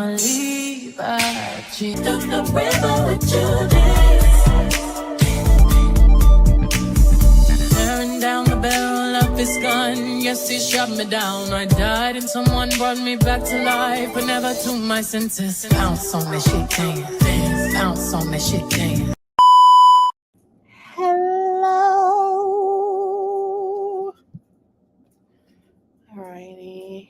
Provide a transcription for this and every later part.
I'ma leave at you. Took the river with Judas. Tearing down the barrel of his gun. Yes, he shot me down. I died and someone brought me back to life, but never to my senses. Pounce on that shit, dance. Pounce on that shit, dance. Hello. Alrighty.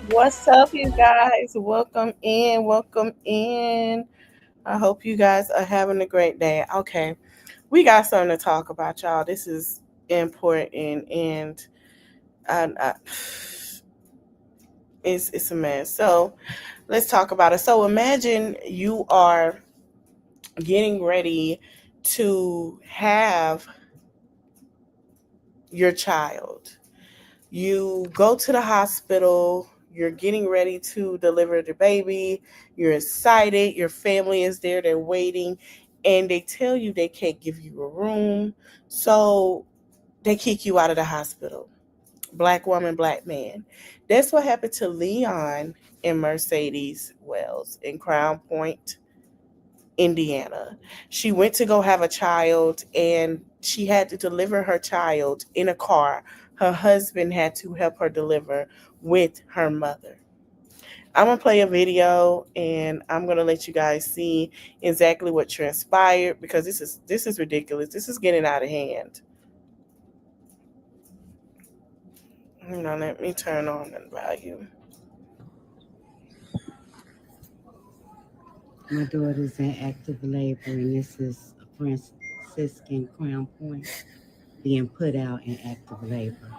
What's up, you guys? Welcome in. I hope you guys are having a great day. Okay, we got something to talk about, y'all. This is important, and it's a mess. So let's talk about it. So imagine you are getting ready to have your child. You go to the hospital, you're getting ready to deliver the baby, you're excited, your family is there, they're waiting, and they tell you they can't give you a room, so they kick you out of the hospital. Black woman, black man. That's what happened to Leon and Mercedes Wells in Crown Point, Indiana. She went to go have a child, and she had to deliver her child in a car. Her husband had to help her deliver with her mother. I'm going to play a video, and I'm going to let you guys see exactly what transpired, because this is ridiculous. This is getting out of hand. Let me turn on the volume. My daughter's in active labor, and this is a Franciscan Crown Point being put out in active labor.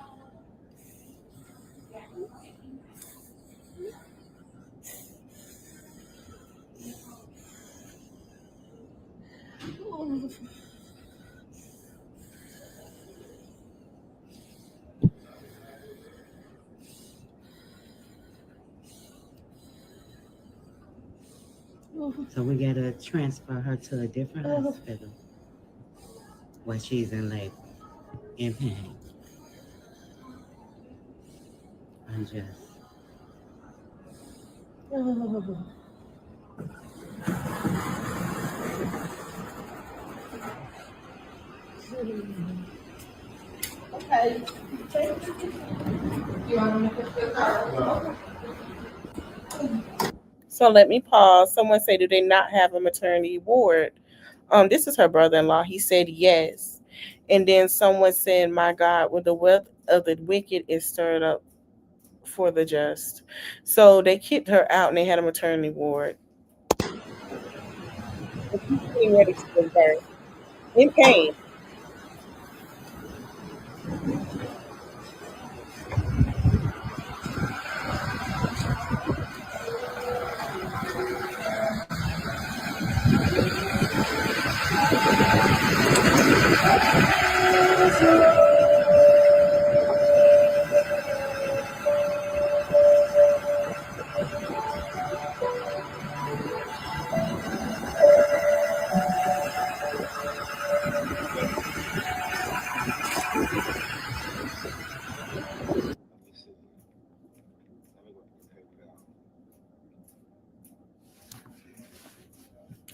So we got to transfer her to a different hospital while she's in labor, in pain. Unjust. Okay. So let me pause. Someone say, do they not have a maternity ward? This is her brother-in-law. He said yes. And then someone said, my God, with the wealth of the wicked is stirred up for the just. So they kicked her out, and they had a maternity ward. And she's getting ready to give birth in pain.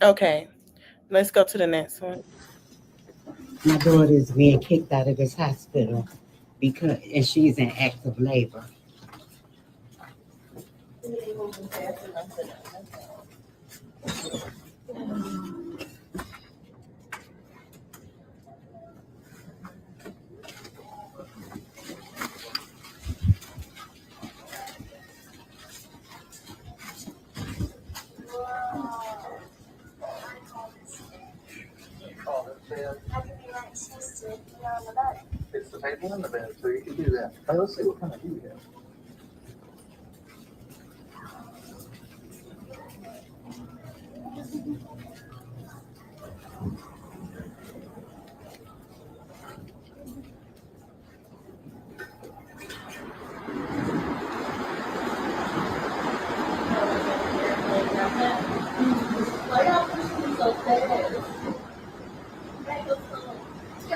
Okay, let's go to the next one. My daughter's being kicked out of this hospital and she's in active labor. It's the table and the bed, so you can do that. Now let's see what kind of view you have.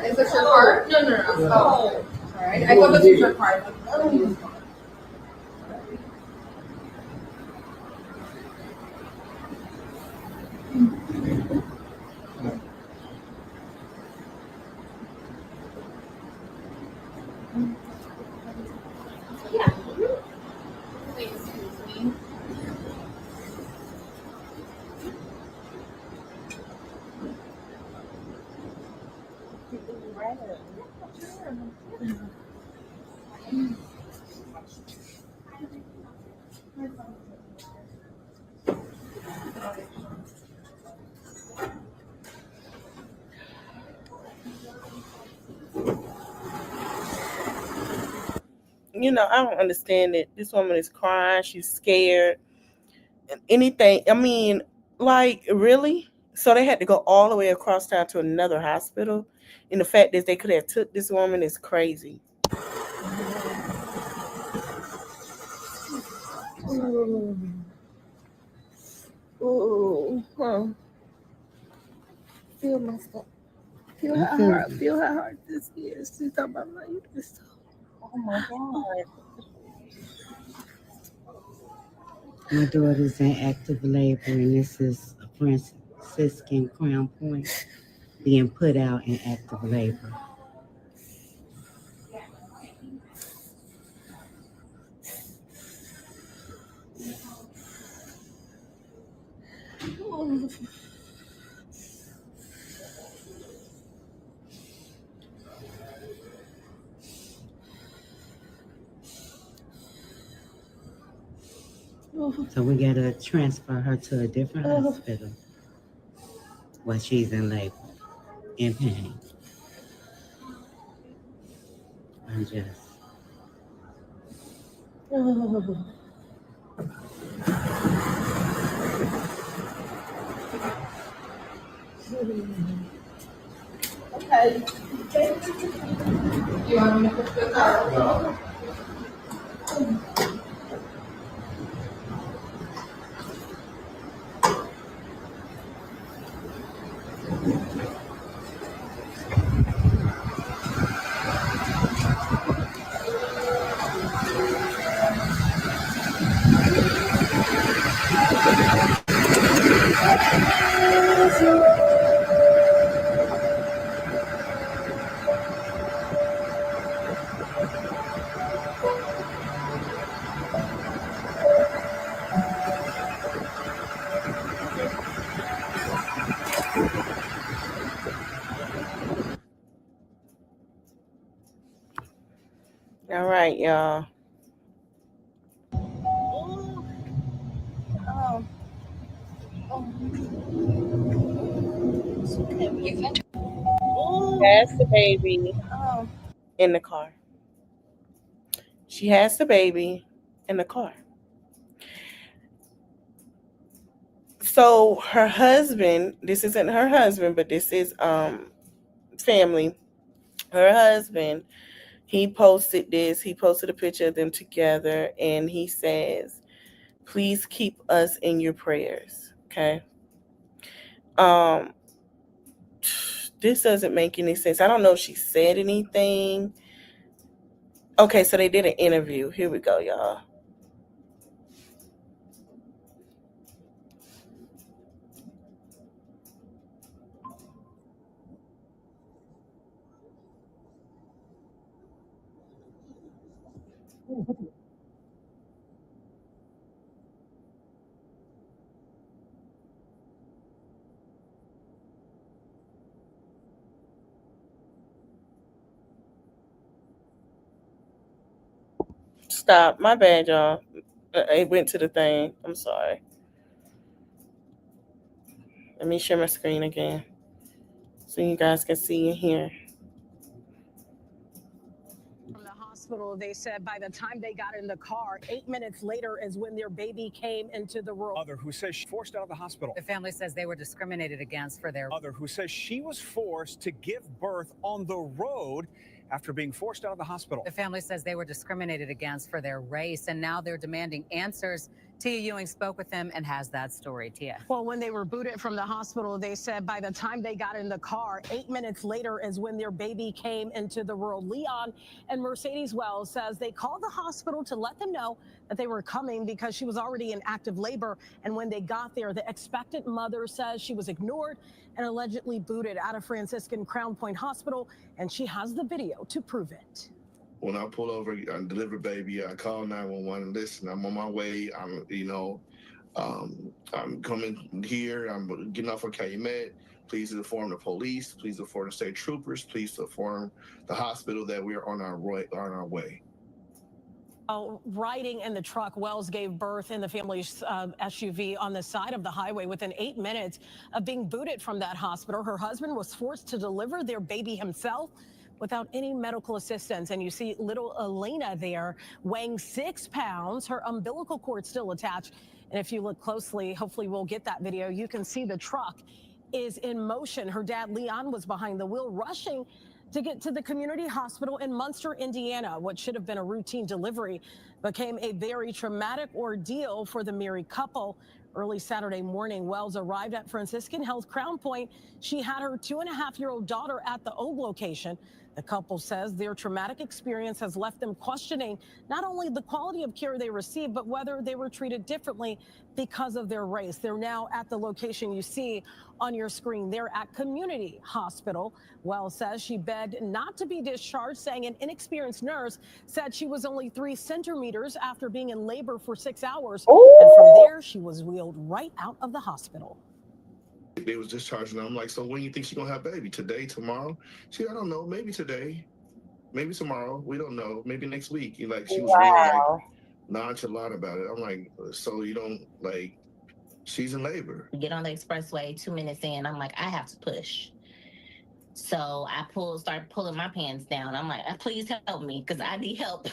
Is this your card? No. Oh, all right. I thought this was your card. Yeah. Please excuse me. I don't understand it. This woman is crying. She's scared. Anything. I mean, like, really? So they had to go all the way across town to another hospital. And the fact that they could have took this woman is crazy. Huh. Feel my stuff. Feel I how feel- hard. Feel how hard this is. She's talking about my uterus. Oh my God. My daughter's in active labor, and this is a Franciscan Crown Point being put out in active labor. So we gotta transfer her to a different hospital while she's in labor, in pain. I'm just. Okay. You want me to put this out? No. All right, y'all. Has the baby in the car. She has the baby in the car. So her husband, this isn't her husband, but this is family. Her husband, he posted this. He posted a picture of them together, and he says, "Please keep us in your prayers." Okay. Um, this doesn't make any sense. I don't know if she said anything. Okay, so they did an interview. Here we go, y'all. stop. My bad, y'all. It went to the thing. I'm sorry. Let me share my screen again so you guys can see and hear. From the hospital, they said by the time they got in the car, 8 minutes later is when their baby came into the room. Mother who says she was forced out of the hospital. The family says they were discriminated against for their Mother who says she was forced to give birth on the road after being forced out of the hospital. The family says they were discriminated against for their race, and now they're demanding answers. Tia Ewing spoke with them and has that story. Tia. Well, when they were booted from the hospital, they said by the time they got in the car, 8 minutes later is when their baby came into the world. Leon and Mercedes Wells says they called the hospital to let them know that they were coming because she was already in active labor. And when they got there, the expectant mother says she was ignored and allegedly booted out of Franciscan Crown Point Hospital. And she has the video to prove it. When I pull over and deliver baby, I call 911. Listen, I'm on my way. I'm coming here. I'm getting off of Calumet. Please inform the police. Please inform the state troopers. Please inform the hospital that we're on our way. Riding in the truck, Wells gave birth in the family's SUV on the side of the highway. Within 8 minutes of being booted from that hospital, her husband was forced to deliver their baby himself without any medical assistance. And you see little Elena there weighing 6 pounds, her umbilical cord still attached. And if you look closely, hopefully we'll get that video, you can see the truck is in motion. Her dad, Leon, was behind the wheel, rushing to get to the community hospital in Munster, Indiana. What should have been a routine delivery became a very traumatic ordeal for the married couple. Early Saturday morning, Wells arrived at Franciscan Health Crown Point. She had her 2.5-year-old daughter at the OG location. The couple says their traumatic experience has left them questioning not only the quality of care they received, but whether they were treated differently because of their race. They're now at the location you see on your screen. They're at Community Hospital. Wells says she begged not to be discharged, saying an inexperienced nurse said she was only 3 centimeters after being in labor for 6 hours. Ooh. And from there, she was wheeled right out of the hospital. They was discharging. I'm like, so when you think she's gonna have baby? Today, tomorrow? I don't know. Maybe today, maybe tomorrow. We don't know. Maybe next week. She was really like nonchalant about it. I'm like, so you don't like? She's in labor. Get on the expressway, 2 minutes in. I'm like, I have to push. So I start pulling my pants down. I'm like, please help me because I need help.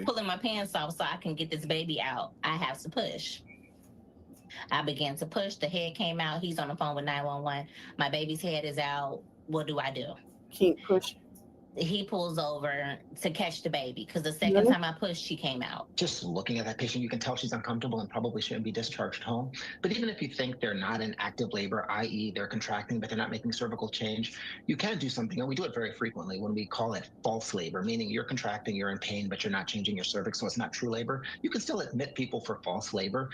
Pulling my pants off so I can get this baby out. I have to push. I began to push. The head came out. He's on the phone with 911. My baby's head is out. What do I do? Keep pushing. He pulls over to catch the baby because the second time I pushed, she came out. Just looking at that patient, you can tell she's uncomfortable and probably shouldn't be discharged home. But even if you think they're not in active labor, i.e. they're contracting, but they're not making cervical change, you can do something, and we do it very frequently when we call it false labor, meaning you're contracting, you're in pain, but you're not changing your cervix, so it's not true labor. You can still admit people for false labor.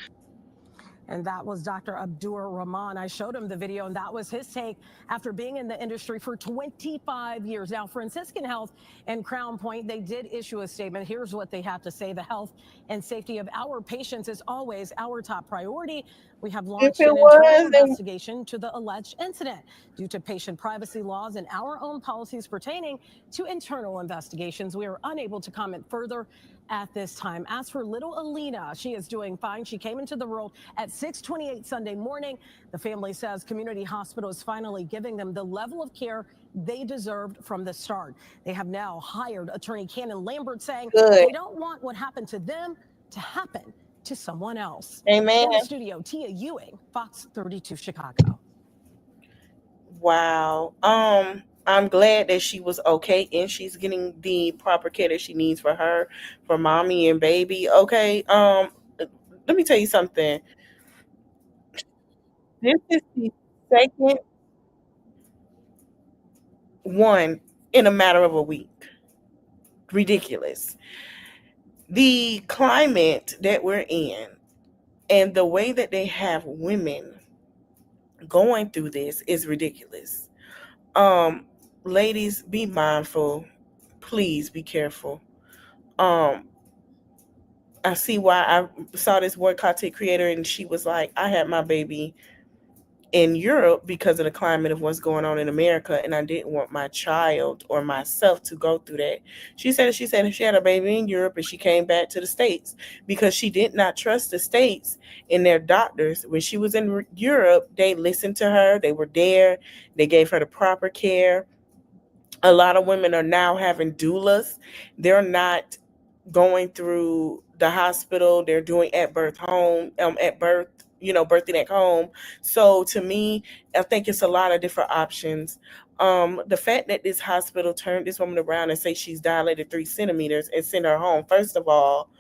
And that was Dr. Abdur Rahman. I showed him the video, and that was his take after being in the industry for 25 years. Now, Franciscan Health and Crown Point, they did issue a statement. Here's what they have to say. The health and safety of our patients is always our top priority. We have launched an internal investigation to the alleged incident. Due to patient privacy laws and our own policies pertaining to internal investigations, we are unable to comment further at this time. As for little Alina, she is doing fine. She came into the world at 6:28 Sunday morning. The family says Community Hospital is finally giving them the level of care they deserved from the start. They have now hired attorney Cannon Lambert, saying they don't want what happened to them to happen to someone else. Amen. In the studio, Tia Ewing, Fox 32 Chicago. Wow. I'm glad that she was okay and she's getting the proper care that she needs for her, for mommy and baby. Okay. Let me tell you something. This is the second one in a matter of a week. Ridiculous. The climate that we're in and the way that they have women going through this is ridiculous. Ladies, be mindful. Please be careful. I see why I saw this word content creator and she was like, I had my baby in Europe because of the climate of what's going on in America, and I didn't want my child or myself to go through that. She said she had a baby in Europe and she came back to the States because she did not trust the States and their doctors. When she was in Europe, they listened to her. They were there. They gave her the proper care. A lot of women are now having doulas. They're not going through the hospital. They're doing birthing at home. So to me, I think it's a lot of different options. The fact that this hospital turned this woman around and say she's dilated 3 centimeters and sent her home, first of all,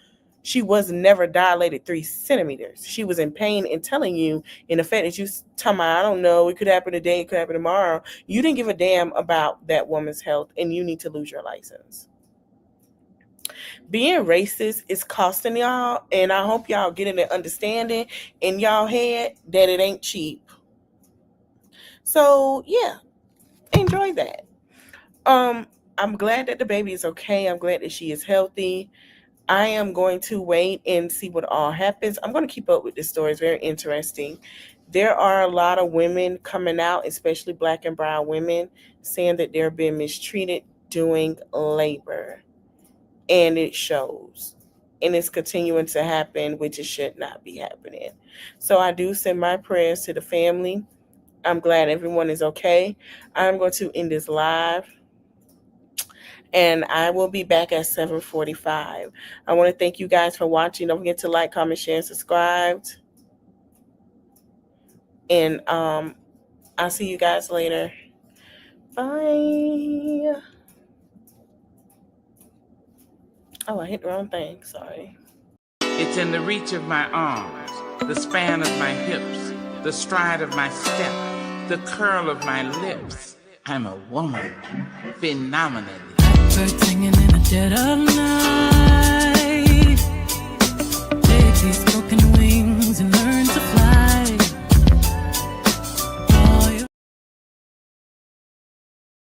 she was never dilated 3 centimeters. She was in pain and telling you, in the fact that you talking about, I don't know, it could happen today, it could happen tomorrow. You didn't give a damn about that woman's health, and you need to lose your license. Being racist is costing y'all, and I hope y'all get an understanding in y'all head that it ain't cheap. So yeah, enjoy that. I'm glad that the baby is okay. I'm glad that she is healthy. I am going to wait and see what all happens. I'm going to keep up with this story. It's very interesting. There are a lot of women coming out, especially Black and brown women, saying that they're being mistreated during labor. And it shows. And it's continuing to happen, which it should not be happening. So I do send my prayers to the family. I'm glad everyone is okay. I'm going to end this live. And I will be back at 7:45. I want to thank you guys for watching. Don't forget to like, comment, share, and subscribe. And I'll see you guys later. Bye. Oh, I hit the wrong thing. Sorry. It's in the reach of my arms, the span of my hips, the stride of my step, the curl of my lips. I'm a woman, phenomenally. Birds singing in the dead of night. Take these